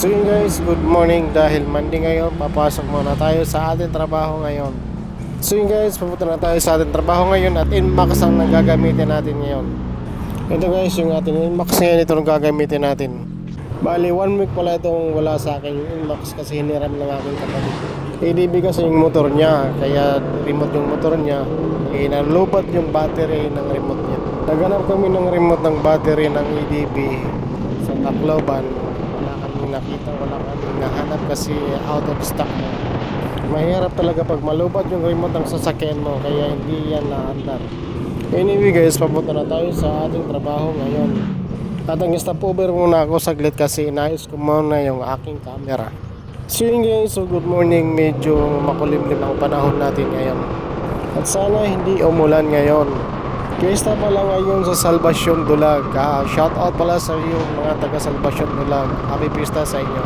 So yun guys, good morning. Dahil Monday ngayon, papasok muna tayo sa ating trabaho ngayon. So yun guys, pupunta na tayo sa ating trabaho ngayon at Inmax ang gagamitin natin ngayon. Ito guys, yung ating Inmax ngayon, ito ang gagamitin natin. Bali, 1 week pala itong wala sa akin yung Inmax kasi hiniram ng aking kapatid. ADB kasi yung motor niya, kaya remote yung motor niya. Nalubat yung battery ng remote niya. Naghanap kami ng remote ng battery ng ADB sa Tacloban. Wala kaming nakita, wala kaming nahanap kasi out of stock mo. Mahirap talaga pag malubat yung remote ng sasakyan mo, kaya hindi yan naandar. Anyway guys, papunta na tayo sa ating trabaho ngayon. At ang stopover muna ako saglit kasi inayos ko muna yung aking camera. So yun guys, so good morning. Medyo makulimlim ang panahon natin ngayon. At sana hindi umulan ngayon. Fiesta pala ngayon sa Salvacion Dulag. Shout out pala sa yung mga taga Salvacion Dulag. Happy Fiesta sa inyo.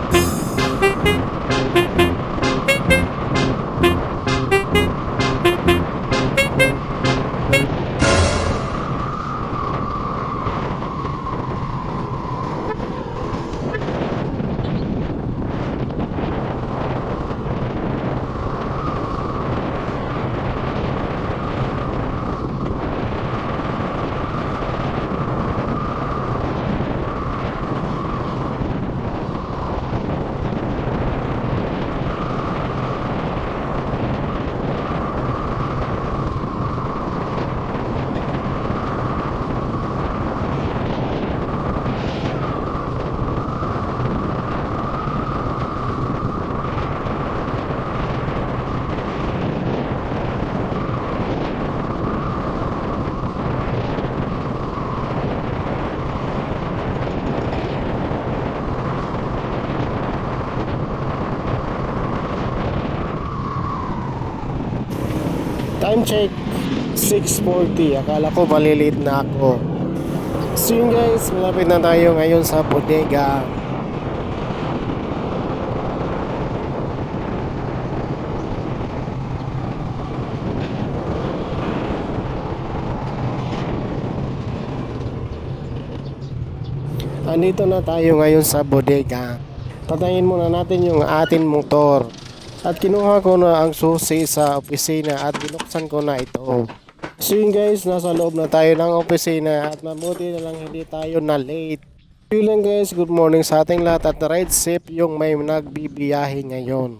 Time check 6:40. Akala ko malilate na ako. So yun guys, malapit na tayo ngayon sa bodega. Andito na tayo ngayon sa bodega. Tatayin muna natin yung ating motor. At kinuha ko na ang susi sa opisina at binuksan ko na ito. So yun guys, nasa loob na tayo ng opisina at mabuti na lang hindi tayo na late. So yun lang guys, good morning sa ating lahat at ride safe yung may nagbibiyahe ngayon.